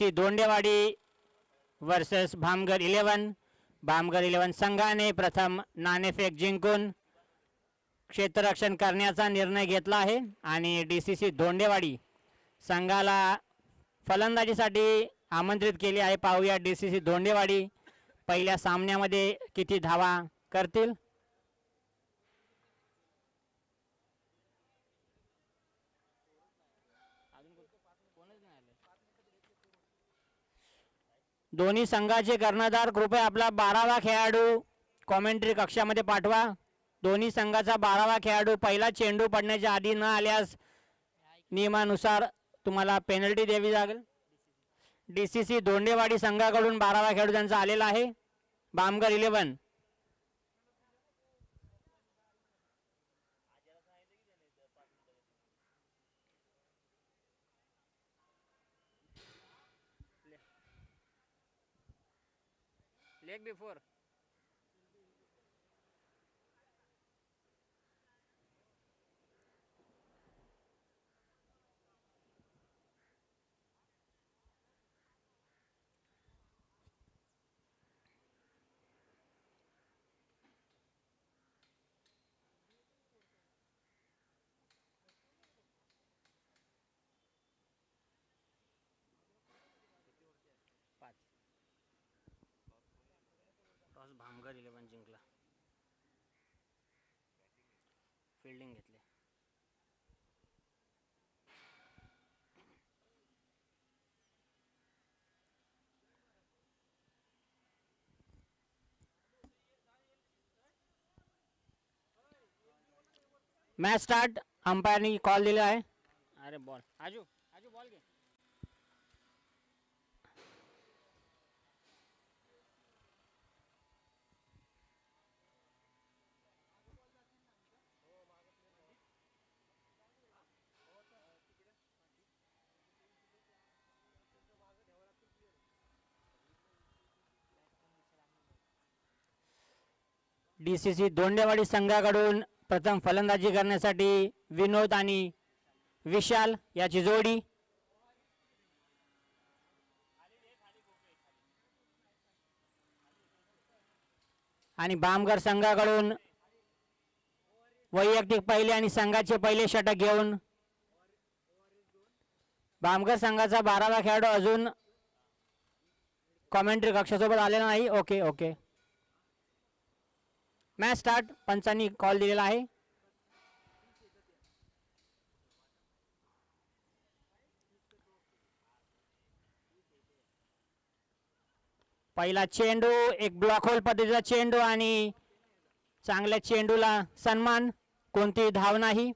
DCC दोंडेवाडी versus Bhamgar 11. भामगर 11 संघाने प्रथम नाणेफेक जिंकून क्षेत्ररक्षण करण्याचा निर्णय घेतला आहे आणि DCC दोंडेवाडी संघाला फलंदाजीसाठी आमंत्रित केले आहे. पाहूया DCC दोंडेवाडी पहिल्या सामन्यामध्ये किती धावा करतील. दोन्ही संघाचे कर्णधार कृपया आपला 12वा खेळाडू कॉमेंट्री कक्षामध्ये पाठवा. दोन्ही संघाचा 12वा खेळाडू पहिला चेंडू पडण्याच्या आधी न आल्यास नियमानुसार तुम्हाला पेनल्टी द्यावी लागेल. DCC दोंडेवाडी संघाकडून 12वा खेळाडू त्यांचा आलेला आहे. भामगर 11 लेग बिफोर टॉस भामगर 11 जिंकला. फिल्डिंग घेतले. Match start. अंपायरनी कॉल दिला आहे. अरे बॉल आजू आजू बॉल घे. DCC दोंडेवाडी संघाकडून प्रथम फलंदाजी करण्यासाठी विनोद आणि विशाल याची जोडी. आणि भामगर संघाकडून वैयक्तिक पहिले आणि संघाचे पहिले षटक घेऊन भामगर संघाचा 12वा खेळाडू अजून कॉमेंट्री कक्षासोबत आलेला नाही. Okay okay match start. पंचांनी कॉल दिलेला आहे. पहिला चेंडू एक ब्लॉक होल पद्धतीचा चेंडू आणि चांगल्या चेंडूला सन्मान. कोणती धाव नाही.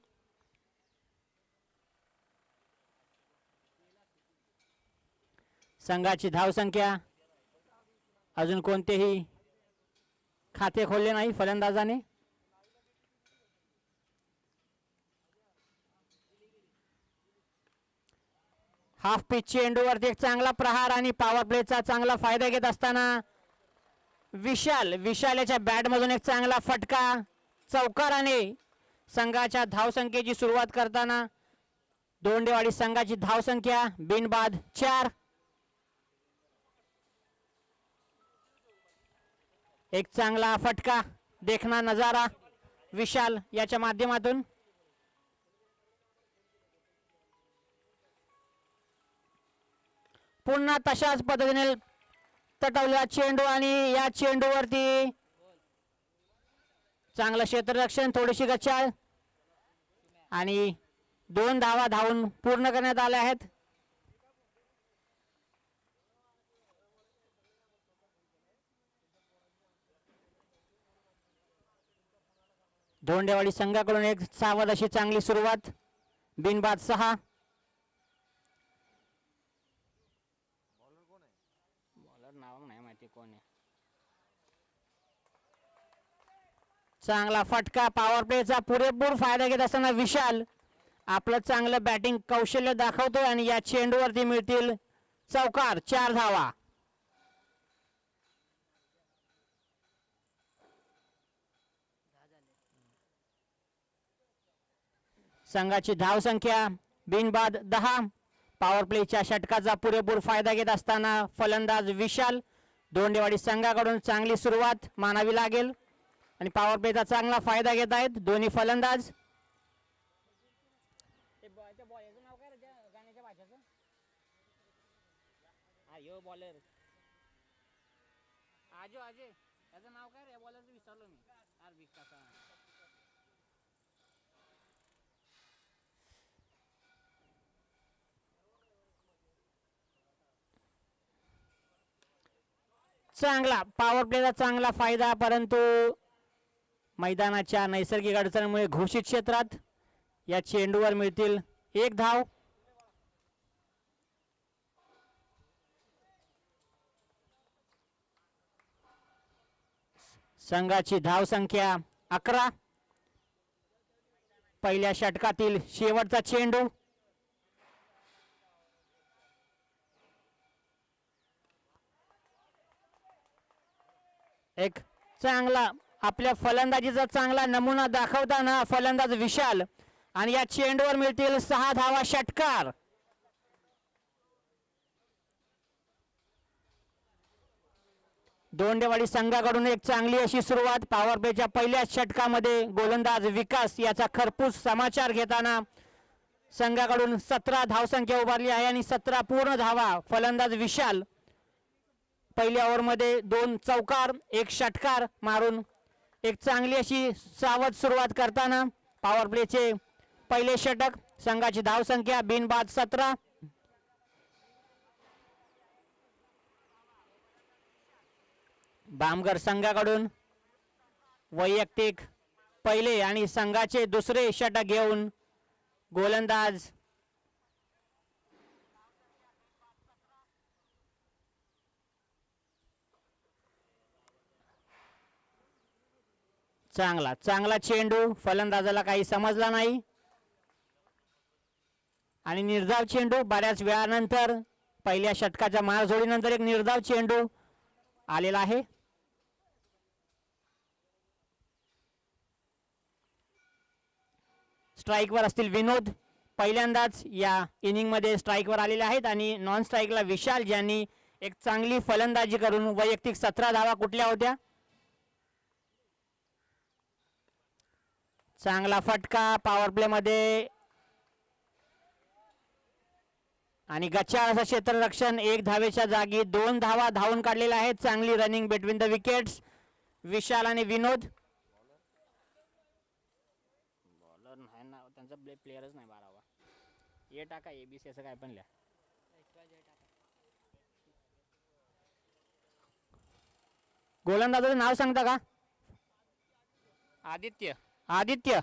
संघाची धाव संख्या अजून कोणतेही खाते खोलले नाही फलंदाजाने. हाफ पिच चेंडूवरती एक चांगला प्रहार आणि पॉवर प्लेचा चांगला फायदा घेत असताना विशाल याच्या बॅट मधून एक चांगला फटका चौकाराने संघाच्या धावसंख्येची सुरुवात करताना दोंडेवाडी संघाची धावसंख्या बिनबाद 4. एक चांगला फटका देखना नजारा विशाल याच्या माध्यमातून. पुन्हा तशाच पद्धतीने तटवलेला चेंडू आणि या चेंडूवरती चांगलं क्षेत्ररक्षण, थोडीशी गचाळ आणि 2 धावा धावून पूर्ण करण्यात आल्या आहेत. दोंडेवाडी संघाकडून एक सावध अशी चांगली सुरुवात. बिनबाद 6. बॉलर नाव नाही माहिती कोण आहे. चांगला फटका पॉवर प्लेचा पुरेपूर फायदा घेत असताना विशाल आपलं चांगलं बॅटिंग कौशल्य दाखवतोय आणि या चेंडूवरती मिळतील चौकार. 4 धावा. संघाची धाव संख्या बिनबाद 10. पॉवर प्लेच्या षटकाचा पुरेपूर फायदा घेत असताना फलंदाज विशाल दोंडेवाडी संघाकडून चांगली सुरुवात मानावी लागेल आणि पॉवर प्लेचा चांगला फायदा घेत आहेत दोन्ही फलंदाज. चांगला पॉवर प्लेचा चांगला फायदा, परंतु मैदानाच्या नैसर्गिक अडचणीमुळे घोषित क्षेत्रात या चेंडूवर मिळतील 1 धाव. संघाची धाव संख्या 11. पहिल्या षटकातील शेवटचा चेंडू. एक चांगला आपल्या फलंदाजीचा चांगला नमुना दाखवताना फलंदाज विशाल आणि या चेंडूवर मिळतील 6 धावा. षटकार. दोंडेवाडी संघाकडून एक चांगली अशी सुरुवात. पॉवर प्लेच्या पहिल्या षटकामध्ये गोलंदाज विकास याचा खरपूस समाचार घेताना संघाकडून 17 धावसंख्या उभारली आहे आणि 17 पूर्ण धावा. फलंदाज विशाल पहिल्या ओव्हरमध्ये 2 चौकार 1 षटकार मारून एक चांगली अशी सावध सुरुवात करताना पॉवर प्लेचे पहिले षटक. संघाची धावसंख्या बिनबाद 17. बामगर संघाकडून वैयक्तिक पहिले आणि संघाचे दुसरे षटक घेऊन गोलंदाज चांगला चेंडू. फलंदाजाला काही समजला नाही आणि निर्धाव चेंडू. बऱ्याच वेळानंतर पहिल्या षटकाच्या मारझोडीनंतर एक निर्धाव चेंडू आलेला आहे. स्ट्राईकवर असतील विनोद. पहिल्यांदाच या इनिंग मध्ये स्ट्राईकवर आलेले आहेत आणि नॉन स्ट्राईकला विशाल, ज्यांनी एक चांगली फलंदाजी करून वैयक्तिक 17 धावा कुठल्या होत्या. चांगला फटका पॉवर प्ले मध्ये आणि गच्चाळ असं क्षेत्ररक्षण. 1 धावेच्या जागी 2 धावा धावून काढलेल्या आहेत. चांगली रनिंग बिटवीन द विकेट्स विशाल आणि विनोद. बॉलर नाही ना, त्यांचा प्लेयरच नाही 12वा. ए टाका ABC असं काय पण लिहा. गोलंदाजाचं नाव सांगता का. आदित्य.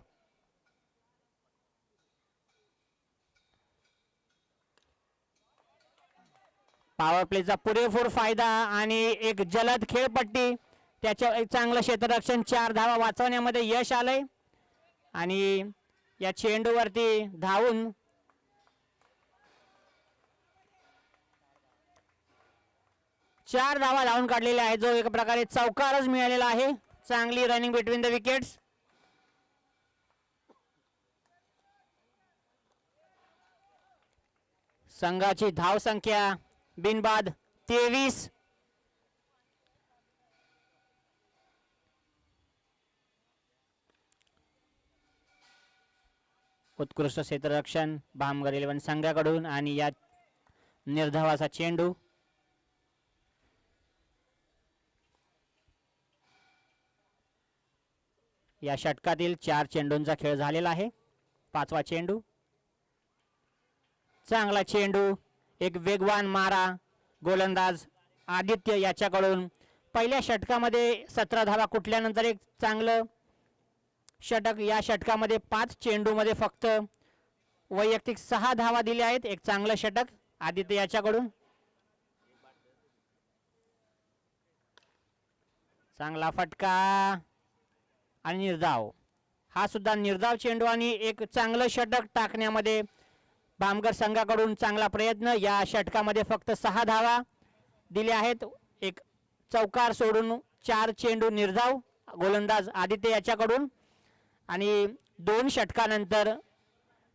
पॉवर प्लेचा पुरेपूर फायदा आणि एक जलद खेळपट्टी. त्याच्या एक चांगलं क्षेत्ररक्षण. 4 धावा वाचवण्यामध्ये यश आलंय आणि या चेंडूवरती धावून चार धावा धावून काढलेल्या आहेत, जो एक प्रकारे चौकारच मिळालेला आहे. चांगली रनिंग बिटवीन द विकेट्स. संघाची धाव संख्या बिनबाद 23. उत्कृष्ट क्षेत्ररक्षण बामगर 11 संघाकडून आणि या निर्धावाचा चेंडू. या षटकातील 4 चेंडूंचा खेळ झालेला आहे. 5वा चेंडू. चांगला चेंडू. एक वेगवान मारा. गोलंदाज आदित्य याच्याकडून पहिल्या षटकामध्ये 17 धावा कुठल्यानंतर एक चांगलं षटक. या षटकामध्ये 5 चेंडूमध्ये फक्त वैयक्तिक 6 धावा दिल्या आहेत. एक चांगलं षटक आदित्य याच्याकडून. चांगला फटका आणि निर्धाव. हा सुद्धा निर्धाव चेंडू आणि एक चांगलं षटक टाकण्यामध्ये बामगर संघाकडून चांगला प्रयत्न. या षटकामध्ये फक्त 6 धावा दिल्या आहेत. एक चौकार सोडून 4 चेंडू निर्धाव गोलंदाज आदित्य याच्याकडून. आणि 2 षटकानंतर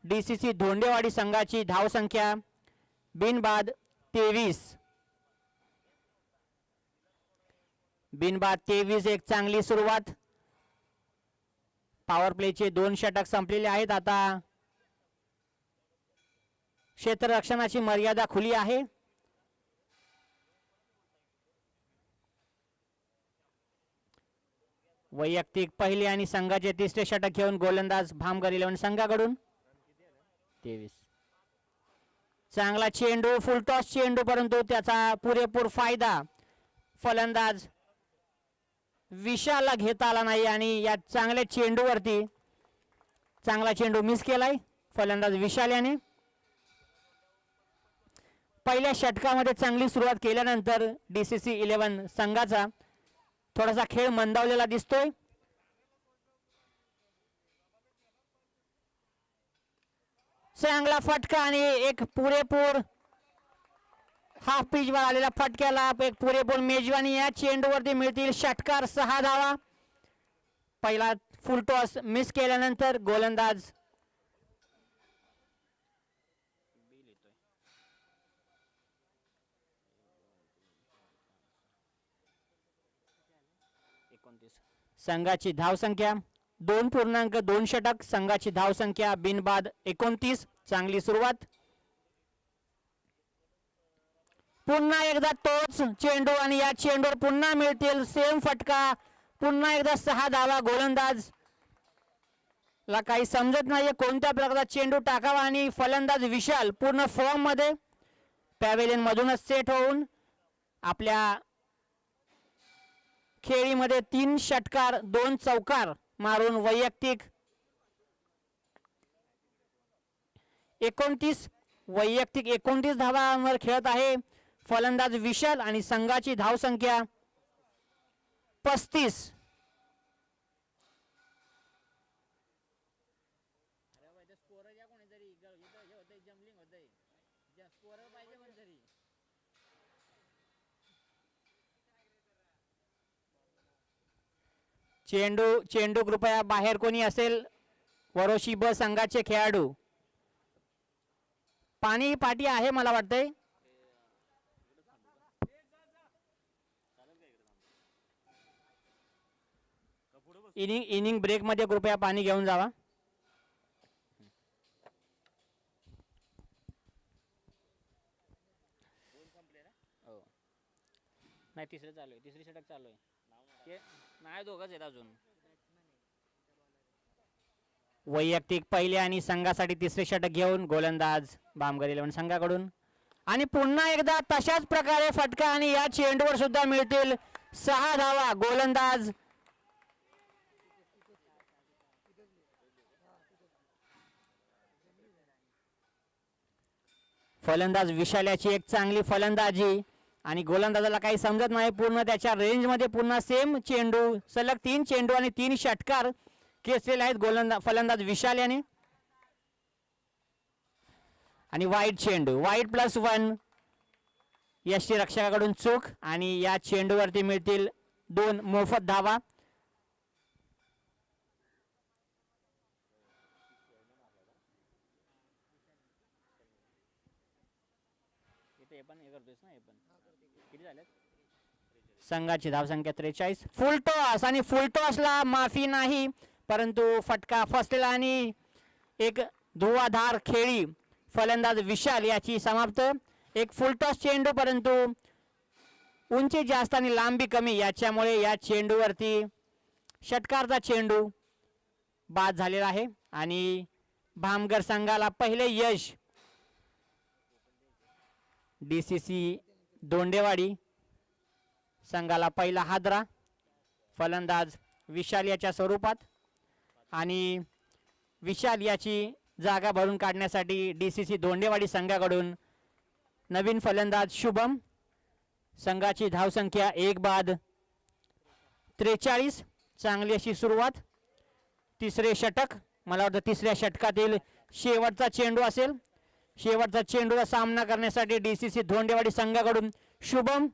DCC धोंडेवाडी संघाची धावसंख्या बिनबाद 23. बिनबाद 23 एक चांगली सुरुवात. पॉवर प्लेचे 2 षटक संपलेले आहेत. आता क्षेत्ररक्षणाची मर्यादा खुली आहे. वैयक्तिक पहिले आणि संघाचे तिसरे षटक घेऊन गोलंदाज भामगर 11 संघाकडून 23. चांगला चेंडू, फुलटॉस चेंडू, परंतु त्याचा पुरेपूर फायदा फलंदाज विशालला घेता आला नाही आणि या चांगल्या चेंडूवरती चांगला चेंडू मिस केलाय फलंदाज विशाल याने. पहिल्या षटकामध्ये चांगली सुरुवात केल्यानंतर DCC 11 संघाचा थोडासा खेळ मंदावलेला दिसतोय. चांगला फटका आणि एक पुरेपूर हाफ पिच वर आलेला फटक्याला एक पुरेपूर मेजवानी. या चेंडूवरती मिळतील षटकार, 6 धावा. पहिला फुल टॉस मिस केल्यानंतर गोलंदाज संघाची धावसंख्या 2.2 षटक. संघाची धावसंख्या बिनबाद 29. चांगली सुरुवात. पुन्हा एकदा तोच चेंडू आणि या चेंडूवर पुन्हा मिळतील सेम फटका. पुन्हा एकदा 6 धावा. गोलंदाज ला काही समजत नाहीये कोणत्या प्रकारचा चेंडू टाकावा आणि फलंदाज विशाल पूर्ण फॉर्म मध्ये पॅव्हेलियन मधूनच सेट होऊन आपल्या खेळीमध्ये 3 षटकार 2 चौकार मारून वैयक्तिक 29 धावांवर खेळत आहे फलंदाज विशाल आणि संघाची धावसंख्या 35. चेंडू कृपया बाहेर कोणी असेल वरोशी ब संघाचे खेळाडू. पाणी पाटी आहे मला वाटतंय. इनिंग ब्रेक मध्ये कृपया पाणी घेऊन जावा. नाही तिसरे चालू आहे. तिसरी षटक चालू आहे. नाही दोघंच आहेत अजून. वैयक्तिक पहिले आणि संघासाठी तिसरे षटक घेऊन गोलंदाज भामगर 11 संघाकडून आणि पुन्हा एकदा तशाच प्रकारे फटका आणि या चेंडूवर सुद्धा मिळतील 6 धावा. गोलंदाज फलंदाज विशाल याची एक चांगली फलंदाजी आणि गोलंदाजाला काही समजत नाही. पूर्ण त्याच्या रेंज मध्ये पुन्हा सेम चेंडू, सलग 3 चेंडू आणि 3 षटकार खेचलेले आहेत फलंदाज विशाल याने. आणि वाईड चेंडू, वाईड +1 यष्टीरक्षकाकडून चूक आणि या चेंडूवरती मिळतील 2 मोफत धावा. संघाची धावसंख्या 43. फुल टॉस आणि फुल टॉसला माफी नाही, परंतु फटका फसलेला आणि एक धुवाधार खेळी फलंदाज विशाल याची समाप्त. एक फुल टॉस चेंडू, परंतु उंची जास्त आणि लांबी कमी याच्यामुळे या चेंडूवरती षटकारचा चेंडू बाद झालेला आहे आणि भामगर संघाला पहिले यश. DCC दोंडेवाडी संघाला पहिला हादरा फलंदाज विशाल याच्या स्वरूपात आणि विशाल याची जागा भरून काढण्यासाठी DCC दोंडेवाडी संघाकडून नवीन फलंदाज शुभम. संघाची धावसंख्या 1 बाद 43. चांगली अशी सुरुवात. तिसरे षटक, मला वाटतं तिसऱ्या षटकातील शेवटचा चेंडू असेल. शेवटचा चेंडूचा सामना करण्यासाठी DCC दोंडेवाडी संघाकडून शुभम.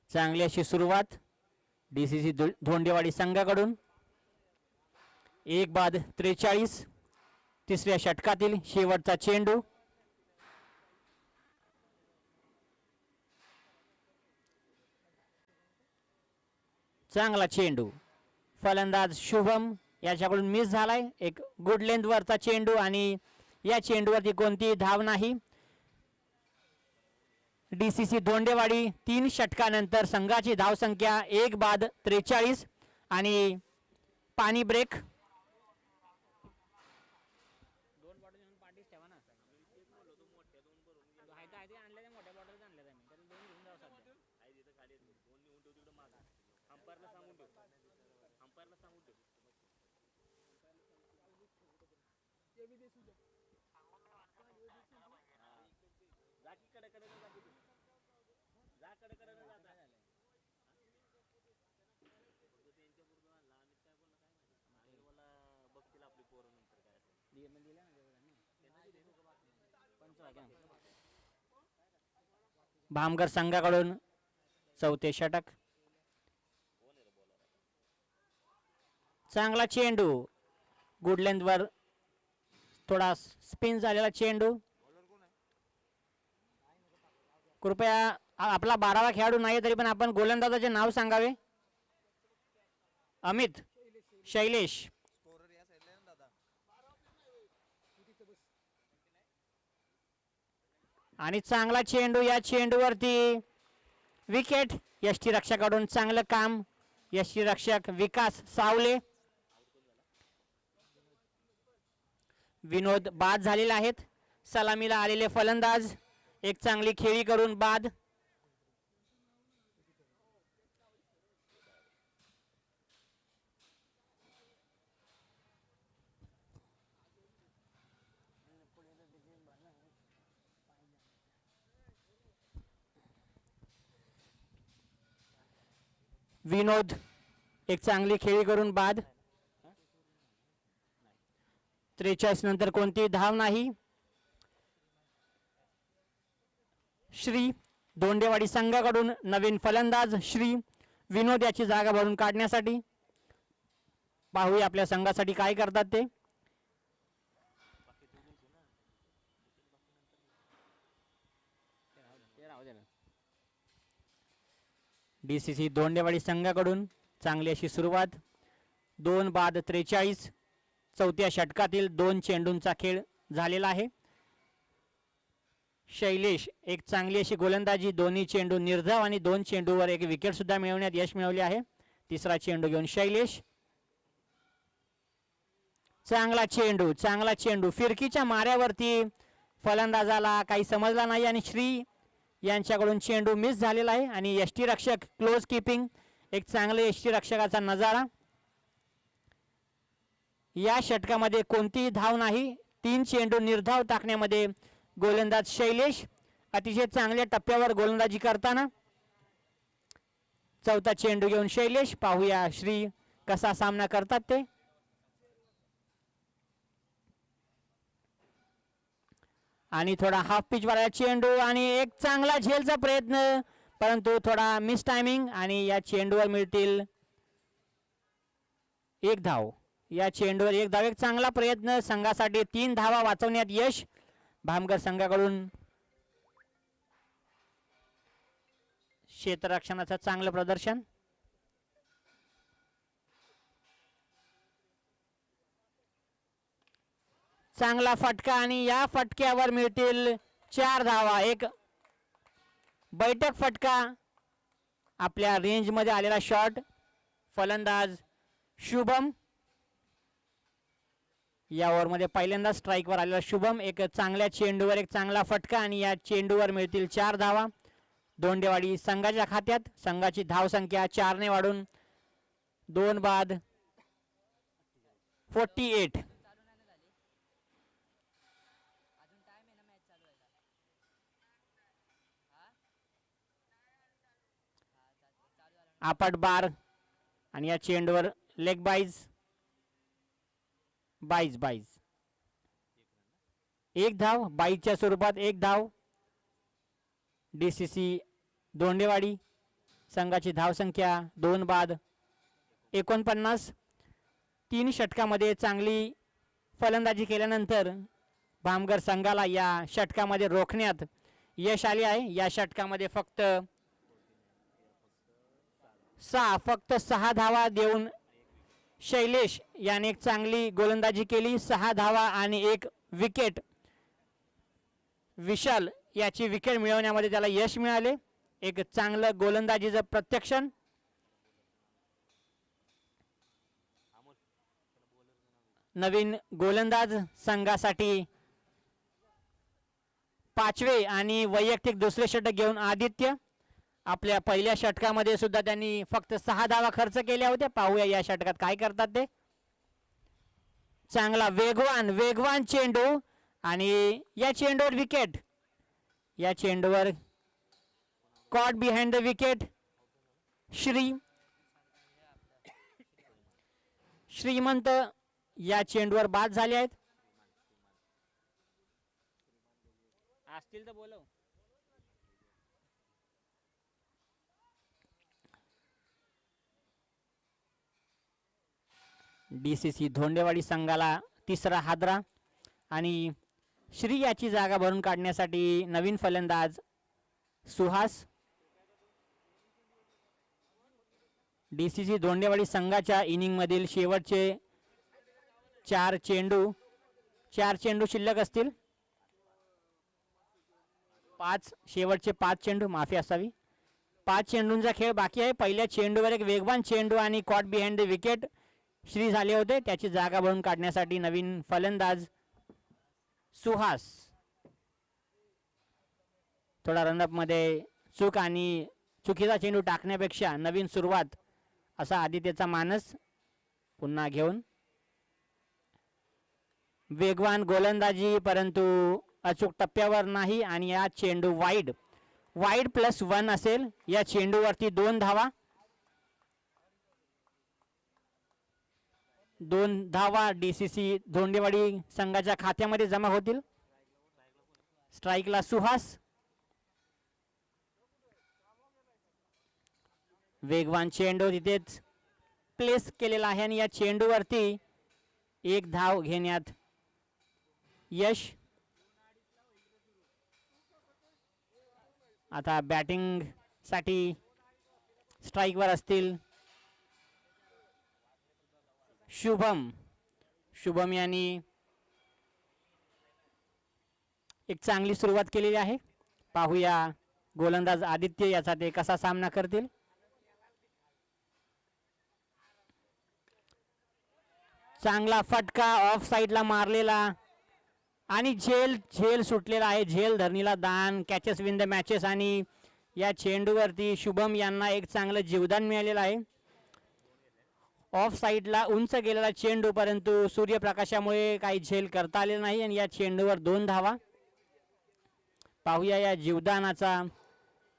चांगली अशी सुरुवात डीसीसी धोंडेवाडी संघाकडून 1 बाद 43. तिसऱ्या षटकातील शेवटचा चेंडू. चांगला चेंडू, फलंदाज शुभम याच्याकडून मिस झालाय. एक गुड लेंथ वरचा चेंडू आणि या चेंडूवरती कोणतीही धाव नाही. डीसीसी धोंडेवाडी 3 षटकानंतर संघाची धावसंख्या 1 बाद 43 आणि पाणी ब्रेक. भामगर संघाकडून चौथे षटक. चांगला चेंडू, गुड लेंथ वर थोडा स्पिन झालेला चेंडू. कृपया आपला 12वा खेळाडू नाही तरी पण आपण गोलंदाजाचे नाव सांगावे. अमित, शैलेश. आणि चांगला चेंडू, या चेंडूवरती विकेट. यष्टीरक्षकाकडून चांगलं काम. यष्टीरक्षक विकास सावले, विनोद बाद झालेले आहेत. सलामीला आलेले फलंदाज एक चांगली खेळी करून बाद. विनोद एक चांगली खेळी करून बाद. 43 नंतर कोणती धाव नाही. श्री धोंडेवाडी संघाकडून नवीन फलंदाज श्री विनोद याची जागा भरून काढण्यासाठी. पाहूया आपल्या संघासाठी काय करतात ते. डीसीसी धोंडेवाडी संघाकडून चांगली अशी सुरुवात. 2 बाद 43. चौथ्या षटकातील 2 चेंडूंचा खेळ झालेला आहे. शैलेश एक चांगली अशी गोलंदाजी, दोन्ही चेंडू निर्धाव आणि 2 चेंडूवर एक विकेट सुद्धा मिळवण्यात यश मिळवले आहे. तिसरा चेंडू घेऊन शैलेश. चांगला चेंडू, चांगला चेंडू. फिरकीच्या माऱ्यावरती फलंदाजाला काही समजला नाही आणि श्री यांच्याकडून चेंडू मिस झालेला आहे. आणि यष्टीरक्षक क्लोज कीपिंग, एक चांगले यष्टीरक्षकाचा नजारा. या षटकामध्ये कोणतीही धाव नाही. 3 चेंडू निर्धाव टाकण्यामध्ये गोलंदाज शैलेश अतिशय चांगल्या टप्प्यावर गोलंदाजी करताना. चौथा चेंडू घेऊन शैलेश. पाहूया श्री कसा सामना करतात ते. आणि थोडा हाफ पिच वाला चेंडू आणि एक चांगला झेलचा प्रयत्न, परंतु थोडा मिस टायमिंग आणि या चेंडूवर मिळतील 1 धाव. या चेंडूवर 1 धाव. एक चांगला प्रयत्न, संघासाठी 3 धावा वाचवण्यात यश भामगर संघाकडून. क्षेत्ररक्षणाचं चांगलं प्रदर्शन. चांगला फटका आणि या फटक्यावर मिळतील 4 धावा. एक बैठक फटका, आपल्या रेंज मध्ये आलेला शॉट. फलंदाज शुभम, या ओव्हरमध्ये पहिल्यांदा स्ट्राईकवर आलेला शुभम. एक चांगल्या चेंडूवर एक चांगला फटका आणि या चेंडूवर मिळतील 4 धावा धोंडेवाडी संघाच्या खात्यात. संघाची धावसंख्या 4 ने वाढून 2 बाद 48. आपट बार आणि या चेंडूवर लेग बाईज. 22 1 धाव. 22च्या स्वरूपात 1 धाव. डीसीसी धोंडेवाडी संघाची धावसंख्या 2 बाद 49. 3 षटकामध्ये चांगली फलंदाजी केल्यानंतर भामगर संघाला या षटकामध्ये रोखण्यात यश आले आहे. या षटकामध्ये फक्त 6 धावा देऊन शैलेश याने एक चांगली गोलंदाजी केली. 6 धावा आणि 1 विकेट. विशाल याची विकेट मिळवण्यामध्ये त्याला यश मिळाले. एक चांगलं गोलंदाजीचं प्रत्यक्षण. नवीन गोलंदाज संघासाठी 5वे आणि वैयक्तिक दुसरे षटक घेऊन आदित्य. आपल्या पहिल्या षटकामध्ये सुद्धा त्यांनी फक्त 6 धावा खर्च केल्या होत्या. पाहूया या षटकात काय करतात ते. चांगला वेगवान चेंडू आणि या चेंडूवर विकेट. या चेंडूवर कॉट बिहाइंड द विकेट. श्रीमंत या चेंडूवर बाद झाले आहेत. असतील तर बोलव. DCC धोंडेवाडी संघाला 3रा हादरा आणि श्री याची जागा भरून काढण्यासाठी नवीन फलंदाज सुहास. DCC धोंडेवाडी संघाच्या इनिंग मधील शेवटचे 4 चेंडू शिल्लक असतील. शेवटचे 5 चेंडू, माफी असावी. 5 चेंडूंचा खेळ बाकी आहे. पहिल्या चेंडूवर एक वेगवान चेंडू आणि caught behind the wicket Shri झाले होते. त्याची जागा भरून काढण्यासाठी नवीन फलंदाज सुहास. थोडा रनअप मध्ये चूक आणि चुकीचा चेंडू टाकण्यापेक्षा नवीन सुरुवात असा आदित्यचा मानस पुन्हा घेऊन. वेगवान गोलंदाजी परंतु अचूक टप्प्यावर नाही आणि या चेंडू वाईड +1 असेल. या चेंडूवरती 2 धावा. 2 धावा DCC धोंडेवाडी संघाच्या खात्यामध्ये जमा होतील. स्ट्राईकला सुहास. वेगवान चेंडू तिथेच प्लेस केलेला आहे आणि या चेंडूवरती 1 धाव घेण्यात यश. आता बॅटिंग साठी स्ट्राईकवर असतील शुभम यांनी एक चांगली सुरुवात केलेली आहे. पाहूया गोलंदाज आदित्य याचा ते कसा सामना करतील. चांगला फटका ऑफ साइडला मारलेला आणि झेल सुटलेला आहे. झेल धरणीला दान. कॅचेस विन द मॅचेस आणि या चेंडूवरती शुभम यांना एक चांगलं जीवदान मिळालेलं आहे. ऑफ साइडला उंच गेलेला चेंडू परंतु सूर्यप्रकाशामुळे काही झेल करता आले नाही आणि या चेंडूवर 2 धावा. पाहूया या जीवदानाचा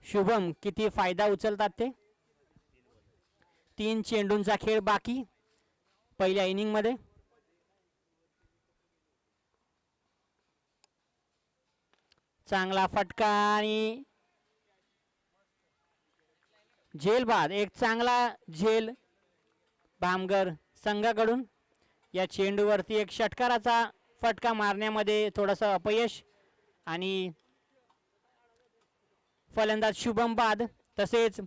शुभम किती फायदा उचलतात ते. 3 चेंडूंचा खेळ बाकी पहिल्या इनिंग मध्ये. चांगला फटका आणि झेल बाद. एक चांगला झेल भामगर संघाकडून. या चेंडूवरती एक षटकाराचा फटका मारण्यामध्ये थोडंसं अपयश आणि फलंदाज शुभम बाद. तसेच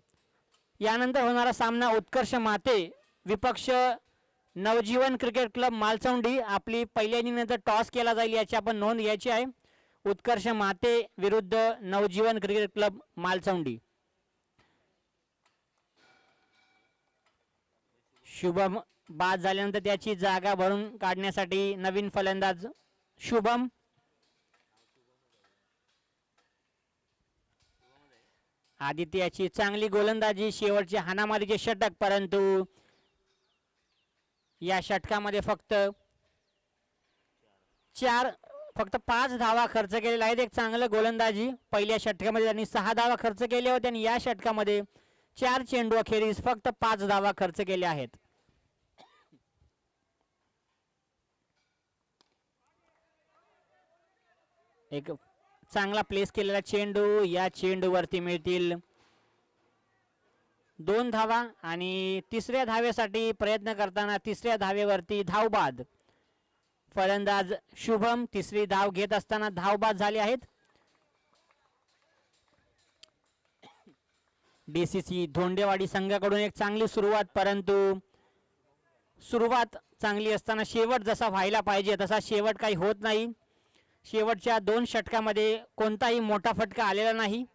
यानंतर होणारा सामना उत्कर्ष माते विपक्ष नवजीवन क्रिकेट क्लब मालचौंडी. आपली पहिल्या इनिंग नंतर टॉस केला जाईल याची आपण नोंद घ्यायची आहे. उत्कर्ष माते विरुद्ध नवजीवन क्रिकेट क्लब मालचौंडी. शुभम बाद झाल्यानंतर त्याची जागा भरून काढण्यासाठी नवीन फलंदाज शुभम. आदित्याची चांगली गोलंदाजी. शेवटचे हाणामारीचे षटक परंतु या षटकामध्ये फक्त 5 धावा खर्च केलेला आहेत. एक चांगलं गोलंदाजी. पहिल्या षटकामध्ये त्यांनी 6 धावा खर्च केले होते आणि या षटकामध्ये 4 चेंडू अखेरीस फक्त 5 धावा खर्च केल्या आहेत. एक चांगला प्लेस केलेला चेंडू. या चेंडूवरती मिळतील 2 धावा आणि तिसऱ्या धावेसाठी प्रयत्न करताना तिसऱ्या धावेवरती धावबाद. फलंदाज शुभम तिसरी धाव घेत असताना धावबाद झाले आहेत. डीसीसी धोंडेवाडी संघाकडून एक चांगली सुरुवात, परंतु सुरुवात चांगली असताना शेवट जसा व्हायला पाहिजे तसा शेवट काही होत नाही. शेवटच्या 2 षटकामध्ये कोणताही मोठा फटका आलेला नाही.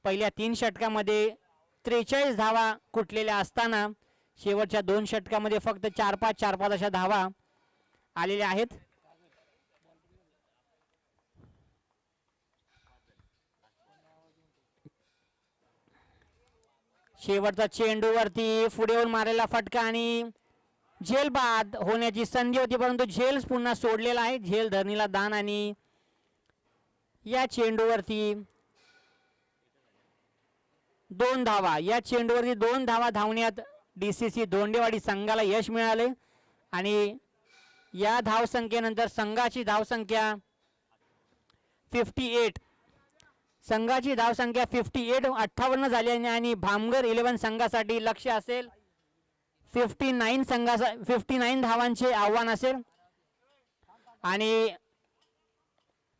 पहिल्या 3 षटकामध्ये 43 धावा कुठलेल्या असताना शेवटच्या 2 षटकामध्ये फक्त 4-5 अशा धावा आलेल्या आहेत. शेवटचा चेंडूवरती पुढे येऊन मारलेला फटका आणि झेल बाद होण्याची संधी होती, परंतु झेल पुन्हा सोडलेला आहे. झेल धरणीला दान आणि या चेंडूवरती 2 धावा. या चेंडूवरती 2 धावा धावण्यात डीसीसी धोंडेवाडी संघाला यश मिळाले आणि या धावसंख्येनंतर संघाची धावसंख्या 58, संघाची धावसंख्या 58 झाली आणि भामगर 11 संघासाठी लक्ष्य असेल 59 धावांचे आव्हान असेल आणि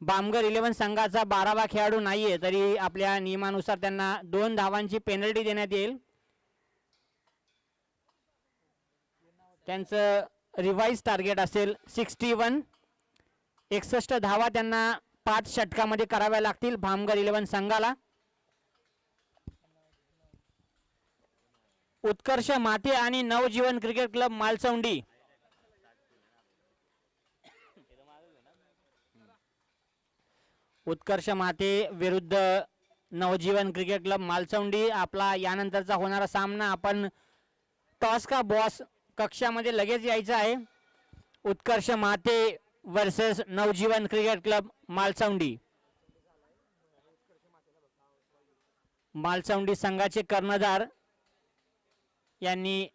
भामगर 11 संघाचा 12वा खेळाडू नाहीये तरी आपल्या नियमानुसार त्यांना 2 धावांची पेनल्टी देण्यात येईल. त्यांचं रिवाइज टार्गेट असेल 61. 61 धावा त्यांना 5 षटकामध्ये कराव्या लागतील भामगर 11 संघाला. उत्कर्ष माते आणि नवजीवन क्रिकेट क्लब मालसौंडी उत्कर्ष माते विरुद्ध नवजीवन क्रिकेट क्लब मालसौंडी. आपला यानंतरचा होणारा सामना आपण टॉस का बॉस कक्षामध्ये लगेच यायचा आहे. उत्कर्ष माते वर्सेस नवजीवन क्रिकेट क्लब मालसौंडी. मालसौंडी संघाचे कर्णधार यांनी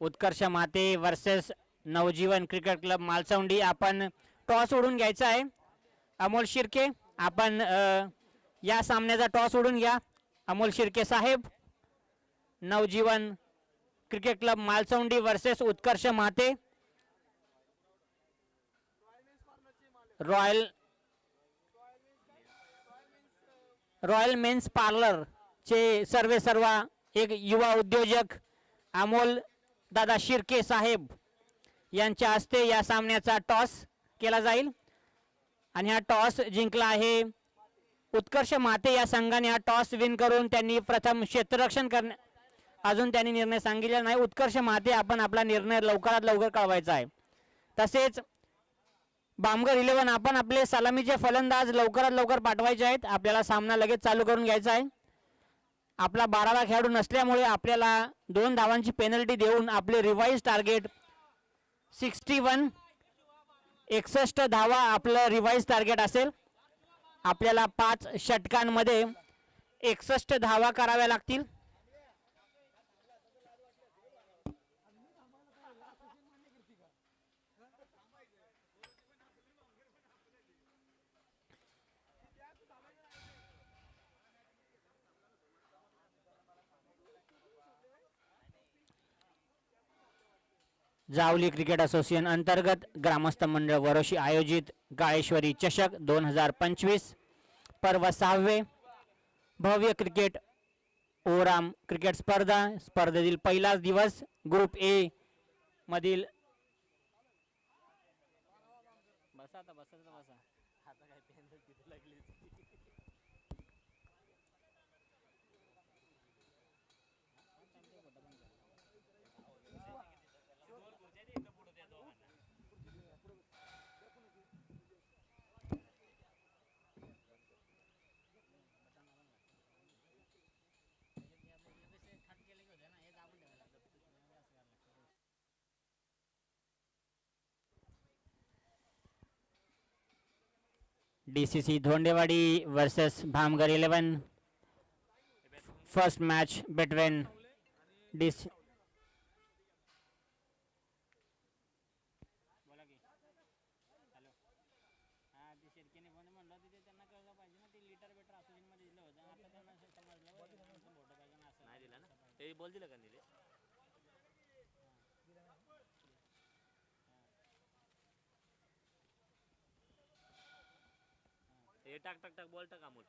उत्कर्ष माते वर्सेस नवजीवन क्रिकेट क्लब मालसौंडी. आपण टॉस उडून घ्यायचा आहे. अमोल शिर्के आपण या सामन्याचा टॉस उडून घ्या. अमोल शिर्के साहेब. Navjeevan cricket club Malsaundi versus Utkarsh Mate. Royal men's parlour चे सर्वेसर्वा एक युवा उद्योजक अमोल दादा शिर्के साहेब यांच्या हस्ते या सामन्याचा टॉस केला जाईल आणि हा टॉस जिंकला आहे उत्कर्ष माते या संघाने. हा टॉस विन करून त्यांनी प्रथम क्षेत्ररक्षण करणे, अजून त्यांनी निर्णय सांगितलेला नाही. उत्कर्ष माते आपण आपला निर्णय लवकरात लवकर कळवायचा आहे. तसेच भामगर 11 आपण आपले सलामीचे फलंदाज लवकरात लवकर पाठवायचे आहेत. आपल्याला सामना लगेच चालू करून घ्यायचा आहे. आपला 12वा खेळाडू नसल्यामुळे आपल्याला 2 धावांची पेनल्टी देऊन आपले रिवाइज टार्गेट 61 धावा आपलं रिवाइज टार्गेट असेल. आपल्याला 5 षटकांमध्ये 61 धावा कराव्या लागतील. जावली क्रिकेट असोसिएशन अंतर्गत ग्रामस्थ मंडळ वरोशी आयोजित गाळेश्वरी चषक 2025 पर्व 6वे भव्य क्रिकेट ओराम क्रिकेट स्पर्धेतील पहिलाच दिवस ग्रुप ए मधील DCC Dhondewadi versus Bhamgar 11 first match between हे बॉल दिला का निलेश? हे टाक टाक टाक बॉल टाक अमोल.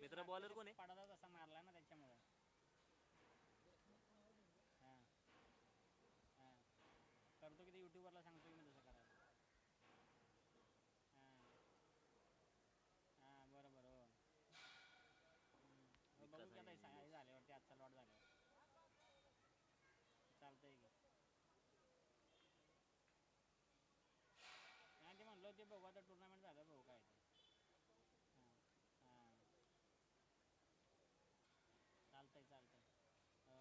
मित्र बॉलर कोण आहे? पडादा तसा मारला ना त्याच्यामुळे. करतो की ते युट्यूबरला सांगतो की मी तसं करायला. हां बरोबर हो. बघू की आता हे झाल्यावरती आजचा लॉट झाल्यावर चालतंय की. नाही ते म्हणलं ते बघू आता टुर्नामेंट झालं बघू काय ते. हां चालतंय चालतंय हो.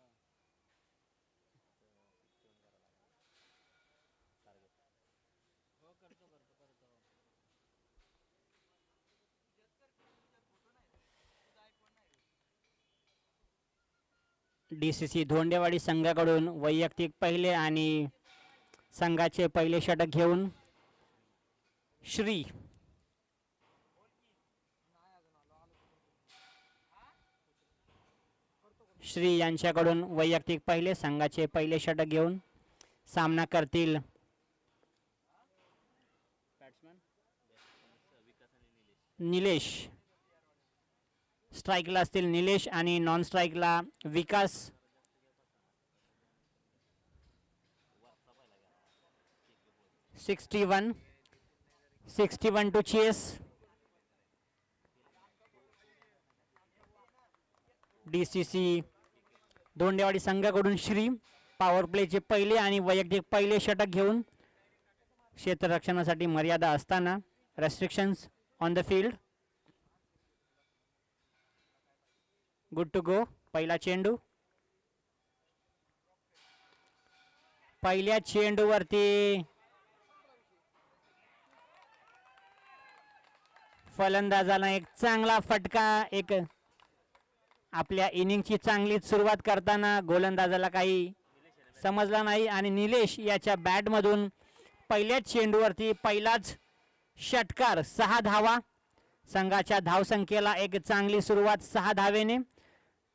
हो करतो करतो करतो. DCC धोंडेवाडी संघाकडून वैयक्तिक पहिले आणि संघाचे पहिले षटक घेऊन श्री यांच्याकडून वैयक्तिक पहिले संघाचे पहिले षटक घेऊन सामना करतील बॅट्समन निलेश. स्ट्राईकला असतील निलेश आणि नॉन स्ट्राईकला Vikas. 61 to chase. DCC Dhondewadi संघाकडून श्री पॉवर प्लेचे पहिले आणि वैयक्तिक पहिले षटक घेऊन क्षेत्ररक्षणासाठी मर्यादा असताना restrictions on the field. Good to go. पहिला चेंडू. पहिल्या चेंडूवरती फलंदाजाला एक चांगला फटका. एक आपल्या इनिंगची चांगली सुरुवात करताना गोलंदाजाला काही समजला नाही आणि निलेश याच्या बॅटमधून पहिल्याच चेंडूवरती पहिलाच षटकार. 6 धावा. संघाच्या धावसंख्येला एक चांगली सुरुवात 6 धावेने.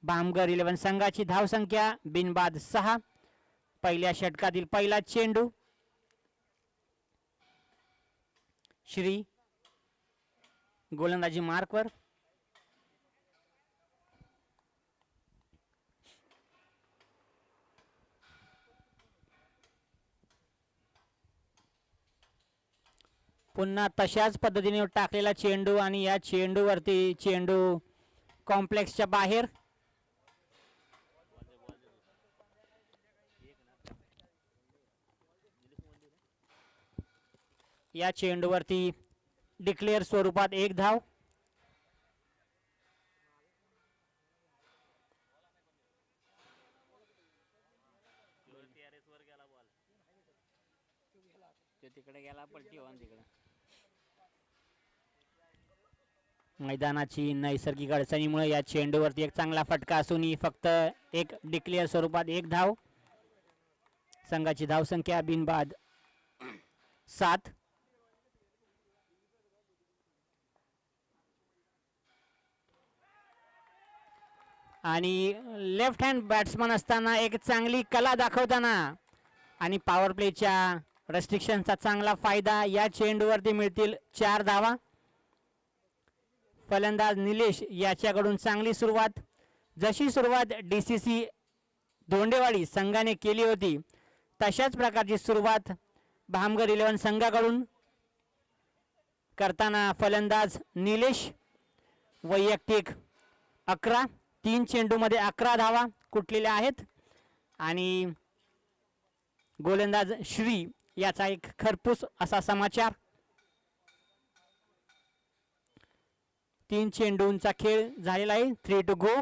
भामगर 11 संघाची धावसंख्या बिनबाद 6. पहिल्या षटकातील पहिला चेंडू. श्री गोलंदाजी मार्कवर. पुन्हा तशाच पद्धतीने टाकलेला चेंडू आणि या चेंडूवरती चेंडू कॉम्प्लेक्सच्या बाहेर. या चेंडूवरती डिक्लेअर स्वरूपात 1 धाव. तिकडे गेला पलटी होऊन तिकडे. मैदानाची नैसर्गिक अडचणीमुळे या चेंडूवरती एक चांगला फटका असूनही फक्त एक डिक्लेअर स्वरूपात 1 धाव. संघाची धावसंख्या बिनबाद 7. आणि लेफ्ट हँड बॅट्समन असताना एक चांगली कला दाखवताना आणि पॉवर प्लेच्या रेस्ट्रिक्शनचा चांगला फायदा. या चेंडूवरती मिळतील 4 धावा. फलंदाज निलेश याच्याकडून चांगली सुरुवात. जशी सुरुवात DCC धोंडेवाडी संघाने केली होती तशाच प्रकारची सुरुवात भामगर 11 संघाकडून करताना फलंदाज निलेश. वैयक्तिक 11. 3 चेंडूमध्ये 11 धावा कुठलेल्या आहेत आणि गोलंदाज श्री याचा एक खरपूस असा समाचार. 3 चेंडूंचा खेळ झालेला आहे. 3 to go.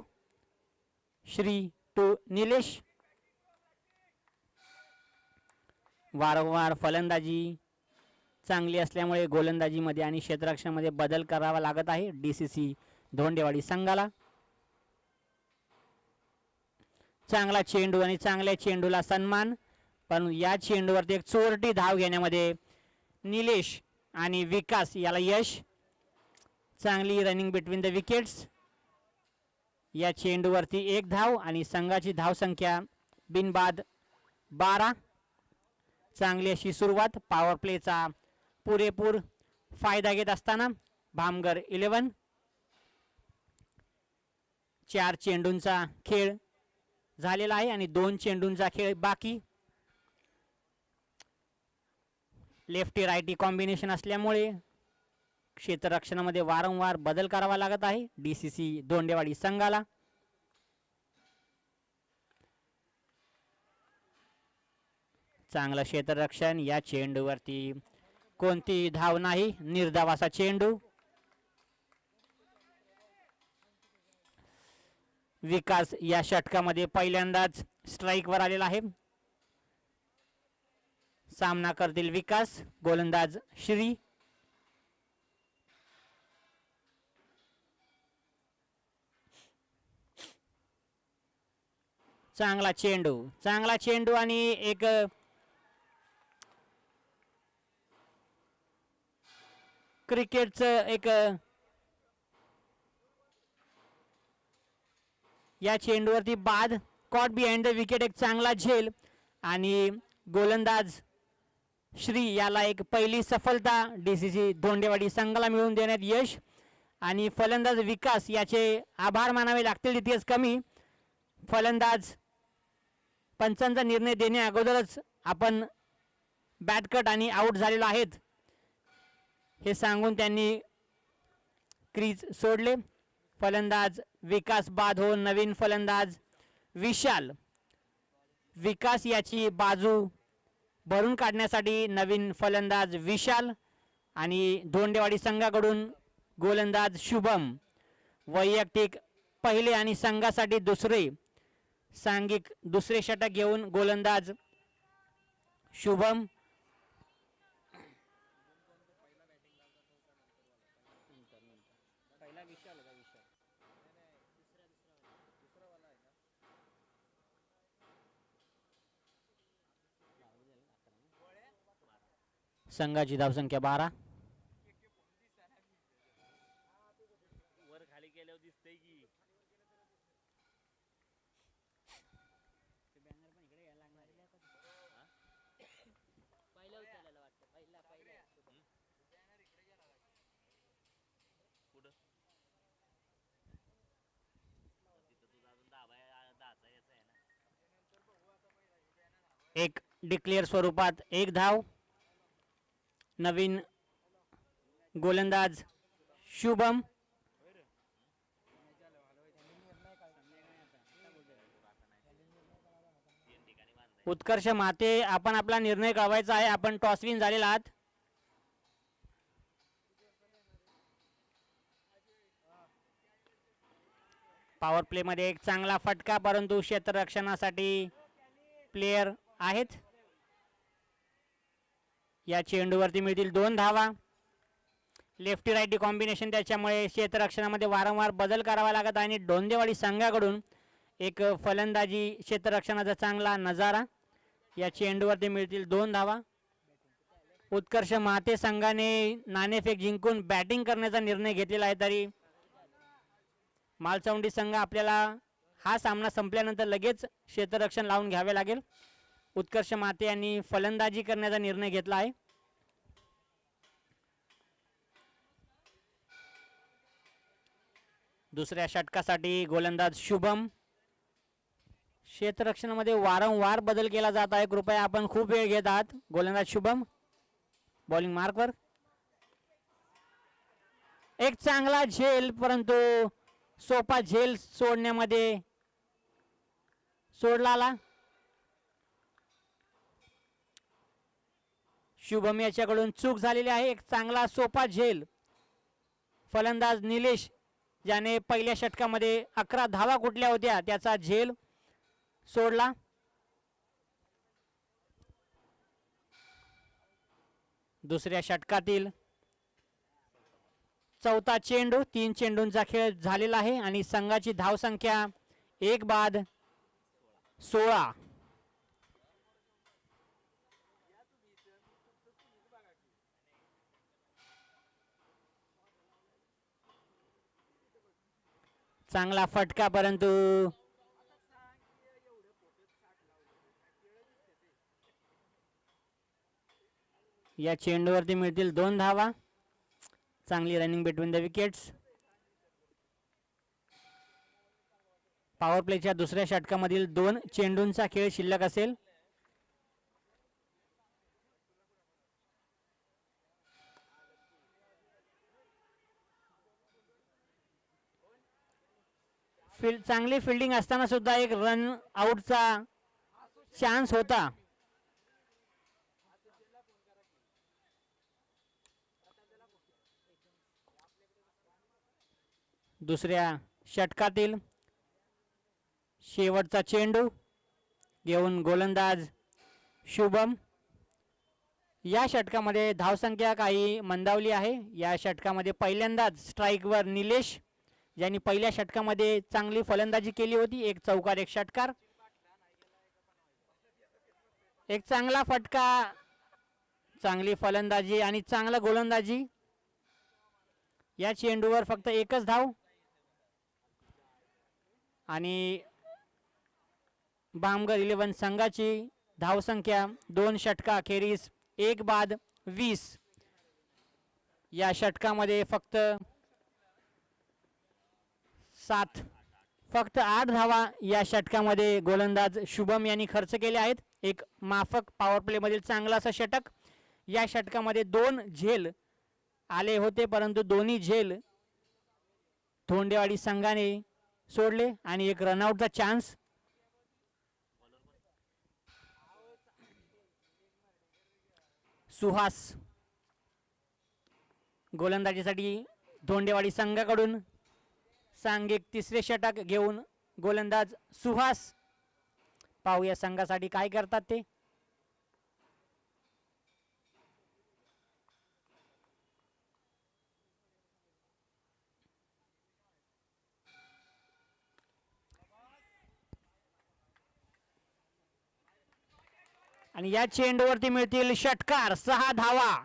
Three to Nilesh. वारंवार फलंदाजी चांगली असल्यामुळे गोलंदाजीमध्ये आणि क्षेत्ररक्षणामध्ये बदल करावा लागत आहे DCC धोंडेवाडी संघाला. चांगला चेंडू आणि चांगल्या चेंडूला सन्मान. पण या चेंडूवरती एक चोरटी धाव घेण्यामध्ये निलेश आणि विकास याला यश. चांगली रनिंग बिटवीन द विकेट्स. या चेंडूवरती एक धाव आणि संघाची धावसंख्या बिनबाद 12. चांगली अशी सुरुवात. पॉवर प्लेचा पुरेपूर फायदा घेत असताना भामगर 11. 4 चेंडूंचा खेळ झालेला आहे आणि 2 चेंडूंचा खेळ बाकी. लेफ्टी रायटी कॉम्बिनेशन असल्यामुळे क्षेत्ररक्षणामध्ये वारंवार बदल करावा लागत आहे DCC धोंडेवाडी संघाला. चांगलं क्षेत्ररक्षण. या चेंडूवरती कोणती धाव नाही. निर्धाव असा चेंडू. विकास या षटकामध्ये पहिल्यांदाच स्ट्राईकवर आलेला आहे. सामना करतील विकास. गोलंदाज श्री. चांगला चेंडू आणि एक क्रिकेटचं एक या चेंडूवरती बाद. Caught behind the wicket. एक चांगला झेल आणि गोलंदाज श्री याला एक पहिली सफलता DCC धोंडेवाडी संघाला मिळवून देण्यात यश. आणि फलंदाज विकास याचे आभार मानावे लागतील तितकेच कमी. फलंदाज पंचांचा निर्णय देण्या अगोदरच आपण बॅट कट आणि आउट झालेलो आहेत हे सांगून त्यांनी क्रीज सोडले. फलंदाज विकास बाद होऊन नवीन फलंदाज विशाल. विकास याची बाजू भरून काढण्यासाठी नवीन फलंदाज विशाल आणि धोंडेवाडी संघाकडून गोलंदाज शुभम. वैयक्तिक पहिले आणि संघासाठी दुसरे. सांघिक दुसरे षटक घेऊन गोलंदाज शुभम. संघाची धावसंख्या 12. वर खाली केल्यावर दिसतंय की कुठं तिथं तुझा अजून दहाचा याचा आहे ना. एक डिक्लेअर स्वरूपात एक धाव. नवीन गोलंदाज शुभम. उत्कर्ष माते आपण आपला निर्णय कळवायचा आहे. आपण टॉस विन झालेला आहात. पॉवर प्ले मध्ये एक चांगला फटका परंतु क्षेत्ररक्षणासाठी प्लेयर आहेत. या चेंडूवरती मिळतील 2 धावा. लेफ्टी राईटी कॉम्बिनेशन त्याच्यामुळे क्षेत्ररक्षणामध्ये वारंवार बदल करावा लागत आणि धोंडेवाडी संघाकडून एक फलंदाजी क्षेत्ररक्षणाचा चांगला नजारा. या चेंडूवरती मिळतील 2 धावा. उत्कर्ष माते संघाने नाणेफेक जिंकून बॅटिंग करण्याचा निर्णय घेतलेला आहे तरी मालचौंडी संघ आपल्याला हा सामना संपल्यानंतर लगेच क्षेत्ररक्षण लावून घ्यावे लागेल. उत्कर्ष माते यांनी फलंदाजी करण्याचा निर्णय घेतला आहे. दुसऱ्या षटकासाठी गोलंदाज शुभम. क्षेत्ररक्षणामध्ये वारंवार बदल केला जात आहे. कृपया आपण खूप वेळ घेत आहात. गोलंदाज शुभम बॉलिंग मार्कवर. एक चांगला झेल परंतु सोपा झेल सोडण्यामध्ये सोडला आला. शुभम याच्याकडून चूक झालेली आहे. एक चांगला सोपा झेल. फलंदाज निलेश ज्याने पहिल्या षटकामध्ये 11 धावा कुठल्या होत्या त्याचा झेल सोडला. दुसऱ्या षटकातील चौथा चेंडू. 3 चेंडूंचा खेळ झालेला आहे आणि संघाची धावसंख्या 1 बाद 16. चांगला फटका, परंतु या चेंडूवरती मिळतील 2 धावा. चांगली running between the wickets. Power प्लेच्या दुसऱ्या षटकामधील 2 चेंडूंचा खेळ शिल्लक असेल. चांगली फिल्डिंग असताना सुद्धा एक रन आउटचा चान्स होता. दुसऱ्या षटकातील शेवटचा चेंडू घेऊन गोलंदाज शुभम. या षटकामध्ये धावसंख्या काही मंदावली आहे. या षटकामध्ये पहिल्यांदाच स्ट्राईकवर निलेश, ज्यांनी पहिल्या षटकामध्ये चांगली फलंदाजी केली होती. एक चौकार, एक षटकार, एक चांगला फटका, चांगली फलंदाजी आणि चांगला गोलंदाजी. या चेंडूवर फक्त एकच धाव आणि भामगर 11 संघाची धावसंख्या 2 षटका खेरीज 1 बाद 20. या षटकामध्ये फक्त 8 धावा या षटकामध्ये गोलंदाज शुभम यांनी खर्च केले आहेत. एक माफक पॉवर प्ले मधील चांगला असा षटक. या षटकामध्ये 2 झेल आले होते, परंतु दोन्ही झेल धोंडेवाडी संघाने सोडले आणि एक रनआउटचा चान्स. सुहास गोलंदाजीसाठी धोंडेवाडी संघाकडून सांघिक तिसरे षटक घेऊन गोलंदाज सुहास. पाहूया संघासाठी काय करतात ते. आणि या चेंडूवरती मिळतील षटकार, 6 धावा.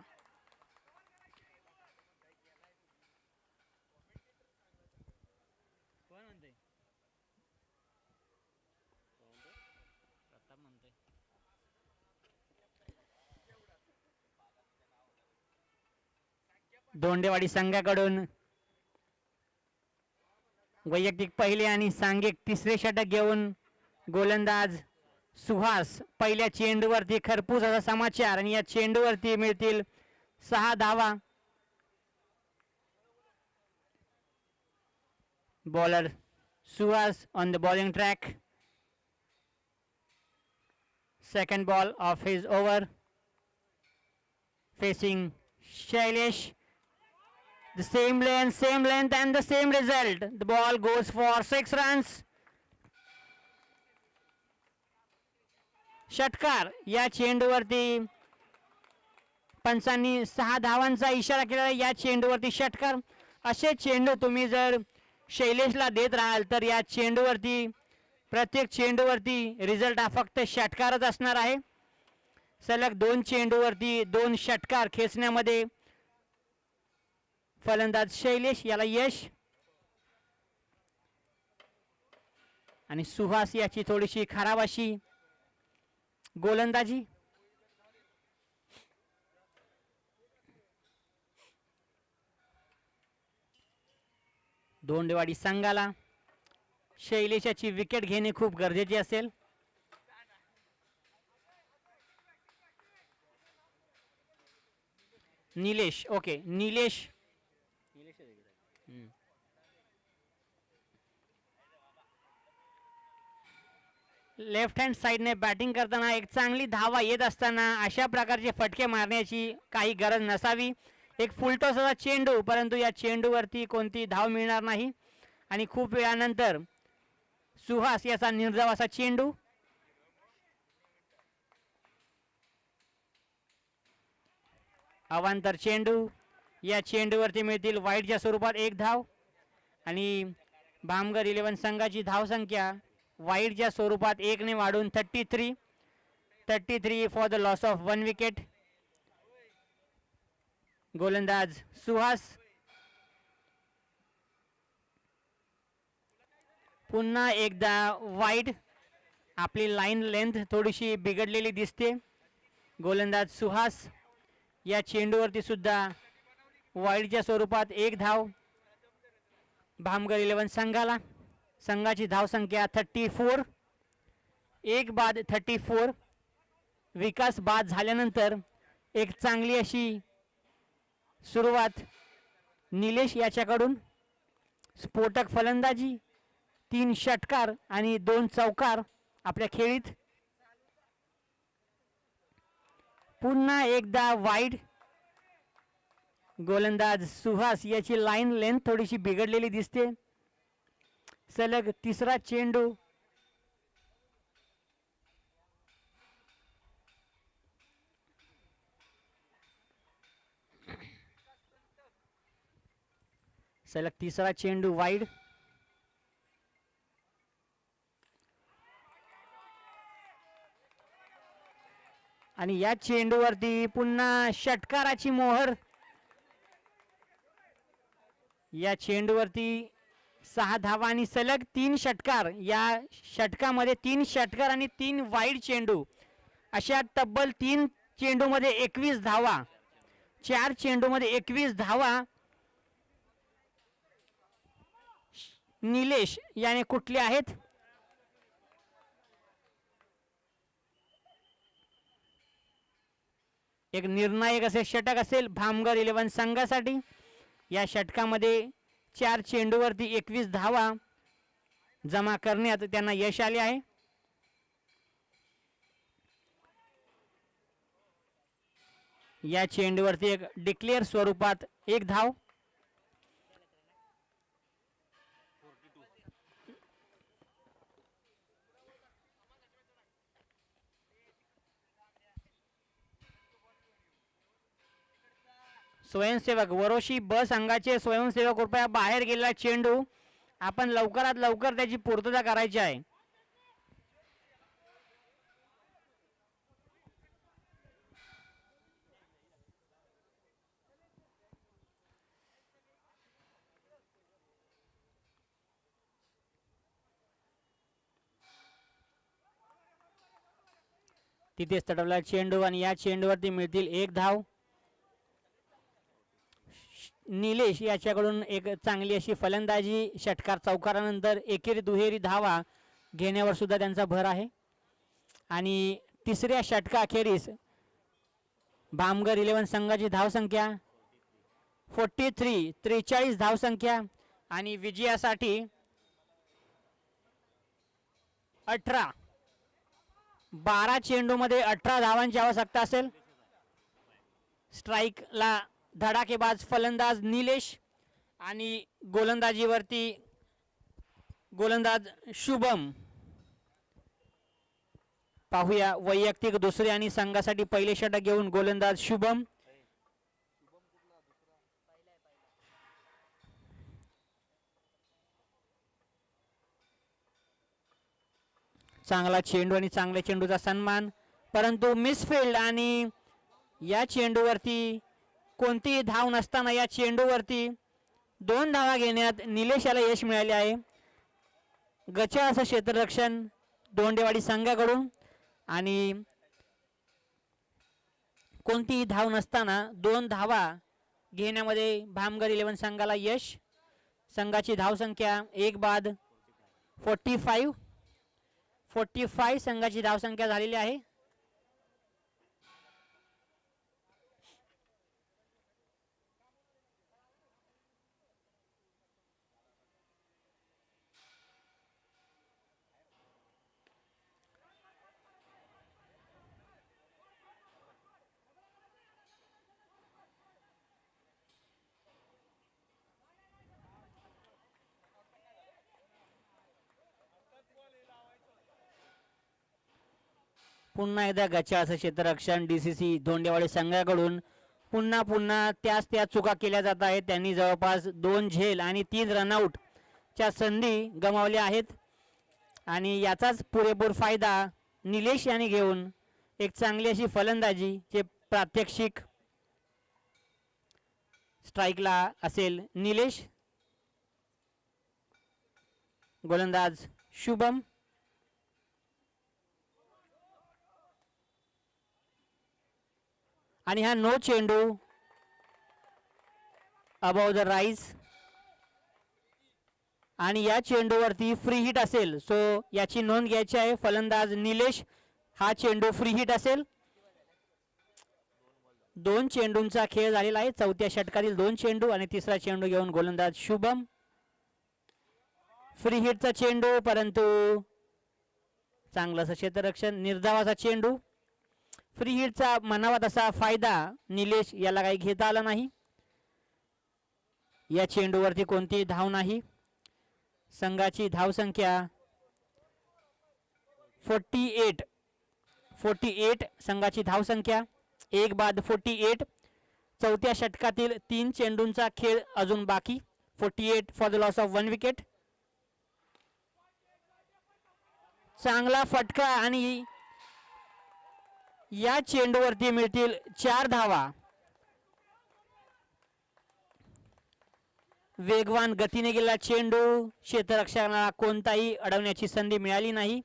धोंडेवाडी संघाकडून वैयक्तिक पहिले आणि सांघिक तिसरे षटक घेऊन गोलंदाज सुहास. पहिल्या चेंडूवरती खरपूस असा समाचार आणि या चेंडूवरती मिळतील 6 धावा. Bowler Suhas on the bowling track. Second ball of his over. Facing Shailesh. The same length and the same result. The ball goes for 6 runs. षटकार. या चेंडूवरती पंचांनी 6 धावांचा इशारा केला. या चेंडूवरती षटकार. असे चेंडू तुम्ही जर शैलेशला देत राहाल तर या चेंडूवरती प्रत्येक चेंडूवरती रिझल्ट हा फक्त षटकारच असणार आहे. सलग 2 चेंडूवरती 2 षटकार खेचण्यामध्ये फलंदाज शैलेश याला यश. आणि सुहास याची थोडीशी खराब अशी गोलंदाजी. धोंडेवाडी संघाला शैलेशाची विकेट घेणे खूप गरजेचे असेल. Nilesh. Okay, Nilesh left hand साइडने batting करताना एक चांगली धावा येत असताना अशा प्रकारचे फटके मारण्याची काही गरज नसावी. एक फुलटॉस असा चेंडू, परंतु या चेंडूवरती कोणती धाव मिळणार नाही. आणि खूप वेळानंतर सुहास याचा निर्धाव असा चेंडू. अवांतर चेंडू. या चेंडूवरती मिळतील वाईटच्या स्वरूपात 1 धाव. आणि भामगर 11 संघाची धावसंख्या वाईटच्या स्वरूपात 1 ने वाढून 33 for the loss of 1 wicket. गोलंदाज सुहास. पुन्हा एकदा वाईड. आपली लाईन लेंथ थोडीशी बिघडलेली दिसते. गोलंदाज सुहास या चेंडूवरती सुद्धा वाईडच्या स्वरूपात एक धाव भामगर 11 संघाला. संघाची धावसंख्या 34. एक बाद 34. विकास बाद झाल्यानंतर एक चांगली अशी सुरुवात निलेश याच्याकडून. स्फोटक फलंदाजी, 3 षटकार आणि 2 चौकार आपल्या खेळीत. पुन्हा एकदा वाईड. गोलंदाज सुहास याची लाईन लेंथ थोडीशी बिघडलेली दिसते. सलग तिसरा चेंडू. सलग तिसरा चेंडू वाईड. आणि या चेंडूवरती पुन्हा षटकाराची मोहर. या चेंडूवरती 6 धावा आणि सलग 3 षटकार. या षटकामध्ये 3 षटकार आणि 3 वाईड चेंडू. अशा तब्बल 3 चेंडूमध्ये 21 धावा. 4 चेंडूमध्ये 21 धावा निलेश याने कुठले आहेत. एक निर्णायक असे षटक असेल भामगर 11 संघासाठी. या षटकामध्ये 4 चेंडूवरती 21 धावा जमा करण्यात त्यांना यश आले आहे. या चेंडूवरती एक डिक्लेअर स्वरूपात एक धाव. स्वयंसेवक वरोशी ब संघाचे स्वयंसेवक कृपया बाहेर गेलेला चेंडू आपण लवकरात लवकर त्याची पूर्तता करायची आहे. तिथेच तटवला चेंडू आणि या चेंडूवरती मिळतील एक धाव. निलेश याच्याकडून एक चांगली अशी फलंदाजी. षटकार चौकारानंतर एकेरी दुहेरी धावा घेण्यावर सुद्धा त्यांचा भर आहे. आणि तिसऱ्या षटकाखेरीस भामगर 11 संघाची धावसंख्या 43 43 धावसंख्या. आणि विजयासाठी 18 12 चेंडूमध्ये 18 धावांची आवश्यकता असेल. स्ट्राईकला धडाकेबाज फलंदाज निलेश आणि गोलंदाजीवरती गोलंदाज शुभम. पाहूया वैयक्तिक दुसरे आणि संघासाठी पहिले षटक घेऊन गोलंदाज शुभम. चांगला चेंडू आणि चांगल्या चेंडूचा सन्मान, परंतु मिसफिल्ड. आणि या चेंडूवरती कोणतीही धाव नसताना या चेंडूवरती 2 धावा घेण्यात निलेशाला यश मिळाले आहे. गचा असं क्षेत्ररक्षण दोंडेवाडी संघाकडून. आणि कोणतीही धाव नसताना 2 धावा घेण्यामध्ये भामगर 11 संघाला यश. संघाची धावसंख्या एक बाद 45 संघाची धावसंख्या झालेली आहे. पुन्हा एकदा गचा असं क्षेत्ररक्षण DCC धोंडेवाडी संघाकडून. पुन्हा त्याच चुका केल्या जात आहेत. त्यांनी जवळपास 2 झेल आणि 3 रनआउट च्या संधी गमावल्या आहेत. आणि याचाच पुरेपूर फायदा निलेश यांनी घेऊन एक चांगली अशी फलंदाजी चे प्रात्यक्षिक. स्ट्राईकला असेल निलेश. गोलंदाज शुभम. आणि हा नो चेंडू अबाव द राईज. आणि या चेंडूवरती फ्री हिट असेल, सो याची नोंद घ्यायची आहे. फलंदाज निलेश, हा चेंडू फ्री हिट असेल. 2 चेंडूंचा खेळ झालेला आहे. चौथ्या षटकातील 2 चेंडू आणि तिसरा चेंडू घेऊन गोलंदाज शुभम. फ्री हिटचा चेंडू, परंतु चांगलं क्षेत्ररक्षण. निर्धावाचा चेंडू. फ्री हिटचा म्हणावा तसा फायदा निलेश याला काही घेता आला नाही. या चेंडूवरती कोणतीही धाव नाही. संघाची धावसंख्या 48 संघाची धावसंख्या. 1 बाद 48. चौथ्या षटकातील 3 चेंडूंचा खेळ अजून बाकी. 48 for the loss of 1 wicket. चांगला फटका आणि या चेंडूवरती मिळतील 4 धावा. वेगवान गतीने गेला चेंडू. क्षेत्ररक्षकाला कोणताही अडवण्याची संधी मिळाली नाही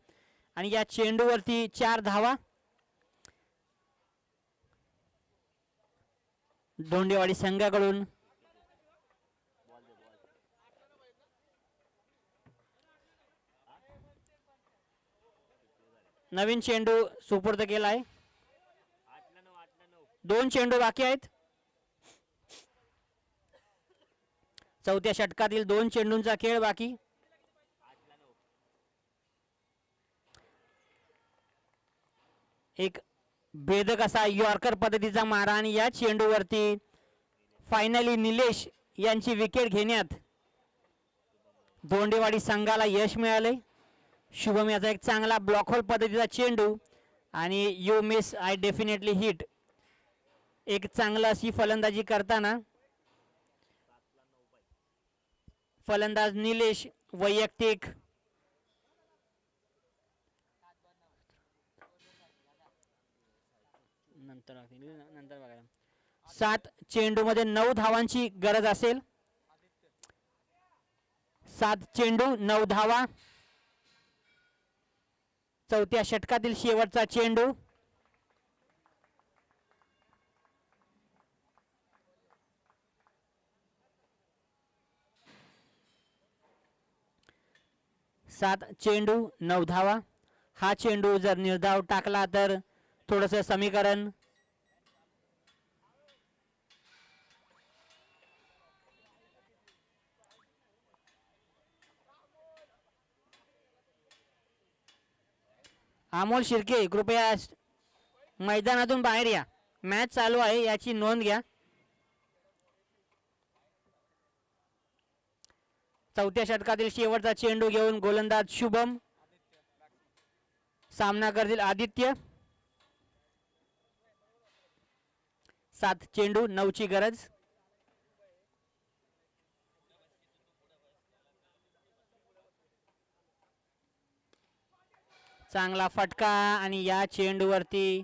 आणि या चेंडूवरती 4 धावा. धोंडेवाडी संघाकडून नवीन चेंडू सुपूर्द केला आहे. 2 चेंडू बाकी आहेत. चौथ्या षटकातील 2 चेंडूंचा खेळ बाकी. एक भेदक असा यॉर्कर पद्धतीचा मारा आणि या चेंडूवरती फायनली निलेश यांची विकेट घेण्यात धोंडेवाडी संघाला यश मिळाले. शुभम याचा एक चांगला ब्लॉक होल पद्धतीचा चेंडू आणि you miss I definitely hit. एक चांगला अशी फलंदाजी करताना फलंदाज निलेश वैयक्तिक नंतर बघा. 7 चेंडूमध्ये 9 धावांची गरज असेल. 7 चेंडू 9 धावा. चौथ्या षटकातील शेवटचा चेंडू. सात चेंडू 9 धावा. हा चेंडू जर निर्धाव टाकला तर थोडंसं समीकरण अमोल शिर्के कृपया मैदानातून बाहेर या. मॅच चालू आहे याची नोंद घ्या. चौथ्या षटकातील शेवटचा चेंडू घेऊन गोलंदाज शुभम. सामना करतील आदित्य. 7 चेंडू 9 ची गरज. चांगला फटका आणि या चेंडूवरती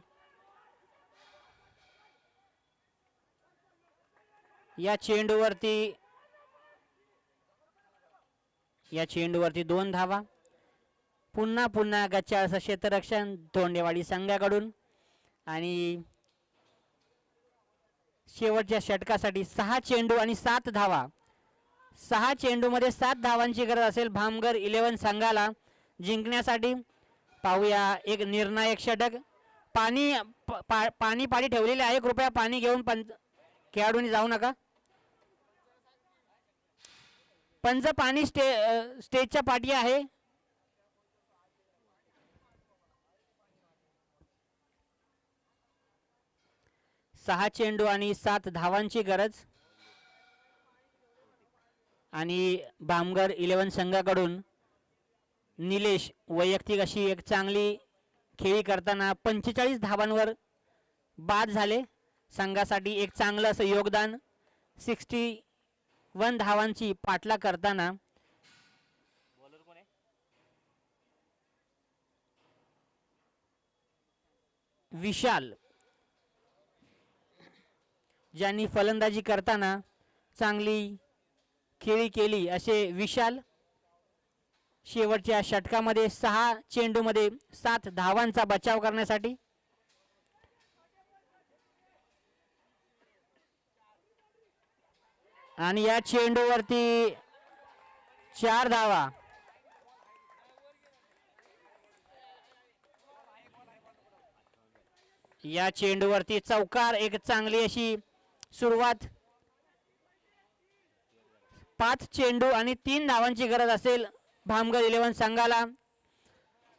या चेंडूवरती 2 धावा. पुन्हा गच्चा असं क्षेत्ररक्षण धोंडेवाडी संघाकडून आणि शेवटच्या षटकासाठी 6 चेंडू आणि 7 धावा. 6 चेंडूमध्ये 7 धावांची गरज असेल भामगर 11 संघाला जिंकण्यासाठी. पाहूया एक निर्णायक षटक. पाणी ठेवलेले आहे. कृपया पाणी घेऊन खेळाडूंनी जाऊ नका. पंच पाणी स्टेजच्या पाठी आहे. सहा चेंडू आणि 7 धावांची गरज आणि भामगर 11 संघाकडून निलेश वैयक्तिक अशी एक चांगली खेळी करताना 45 धावांवर बाद झाले. संघासाठी एक चांगलं असं योगदान. 61 धावांची पाठला करताना विशाल ज्यांनी फलंदाजी करताना चांगली खेळी केली असे विशाल. शेवटच्या षटकामध्ये 6 चेंडूमध्ये 7 धावांचा बचाव करण्यासाठी. आणि या चेंडूवरती 4 धावा. या चेंडूवरती चौकार. एक चांगली अशी सुरुवात. 5 चेंडू आणि 3 धावांची गरज असेल भामगर 11 संघाला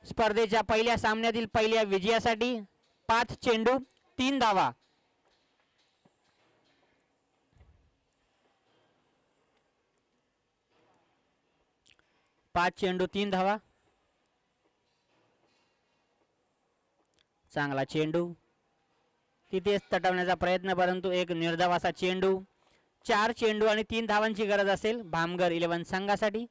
स्पर्धेच्या पहिल्या सामन्यातील पहिल्या विजयासाठी. 5 चेंडू 3 धावा. पाच चेंडू 3 धावा. चांगला चेंडू तिथेच तटवण्याचा प्रयत्न, परंतु एक निर्धाव असा चेंडू. 4 चेंडू आणि 3 धावांची गरज असेल भामगर 11 संघासाठी.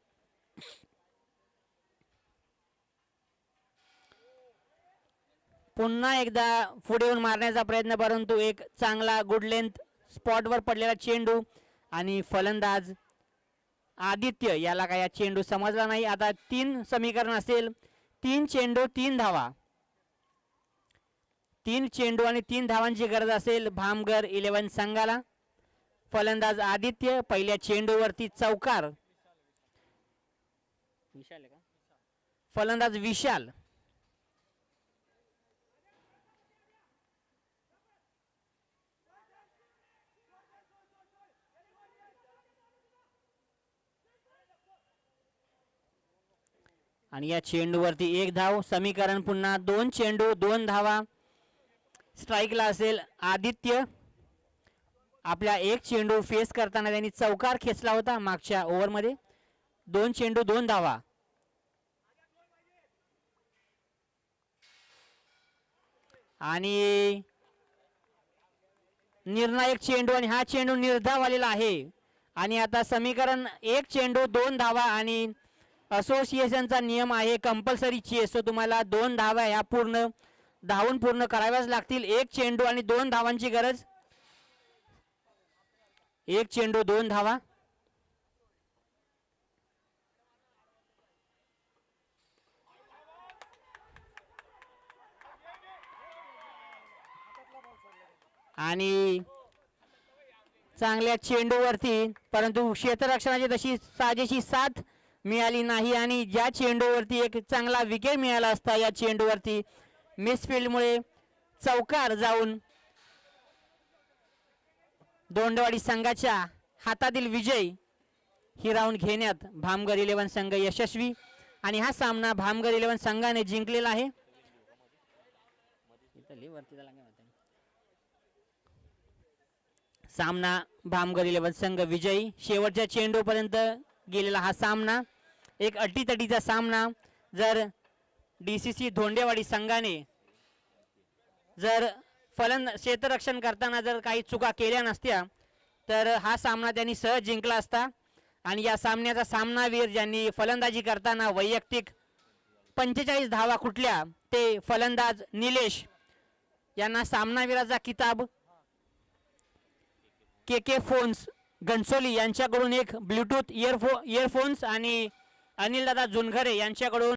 पुन्हा एकदा पुढे येऊन मारण्याचा प्रयत्न, परंतु एक चांगला गुड लेंथ स्पॉटवर पडलेला चेंडू आणि फलंदाज आदित्य याला काय या चेंडू समजला नाही. आता 3 समीकरण असेल. 3 चेंडू 3 धावा. 3 चेंडू आणि 3 धावांची गरज असेल भामगर 11 संघाला. फलंदाज आदित्य. पहिल्या चेंडूवरती चौकार. फलंदाज विशाल. आणि या चेंडूवरती 1 धाव. समीकरण पुन्हा 2 चेंडू 2 धावा. स्ट्राईकला असेल आदित्य. आपला 1 चेंडू फेस करताना त्यांनी चौकार खेचला होता मागच्या ओव्हरमध्ये. 2 चेंडू 2 धावा. आणि निर्णायक चेंडू आणि हा चेंडू निर्धाव आलेला आहे. आणि आता समीकरण 1 चेंडू 2 धावा. आणि असोसिएशनचा नियम आहे कंपल्सरी चेस. सो तुम्हाला 2 धावा ह्या धावून पूर्ण कराव्याच लागतील. 1 चेंडू आणि 2 धावांची गरज. 1 चेंडू 2 धावा. आणि चांगल्या चेंडूवरती, परंतु क्षेत्ररक्षणाची तशी साजेशी साथ मिळाली नाही. आणि ज्या चेंडूवरती एक चांगला विकेट मिळाला असता, या चेंडूवरती मिसफिल्डमुळे चौकार जाऊन दोंडवाडी संघाच्या हातातील विजय हिरावून घेण्यात भामगर 11 संघ यशस्वी. आणि हा सामना भामगर 11 संघाने जिंकलेला आहे. सामना भामगर 11 संघ विजयी. शेवटच्या चेंडूपर्यंत गेलेला हा सामना एक अटीतटीचा सामना. जर DCC धोंडेवाडी संघाने जर क्षेत्ररक्षण करताना जर काही चुका केल्या नसत्या तर हा सामना त्यांनी सहज जिंकला असता. आणि या सामन्याचा सामनावीर ज्यांनी फलंदाजी करताना वैयक्तिक 45 धावा कुठल्या ते फलंदाज निलेश यांना सामनावीराचा किताब KK फोन्स घनसोली यांच्याकडून एक ब्लूटूथ इयरफोन्स आणि अनिलदादा जुनघरे यांच्याकडून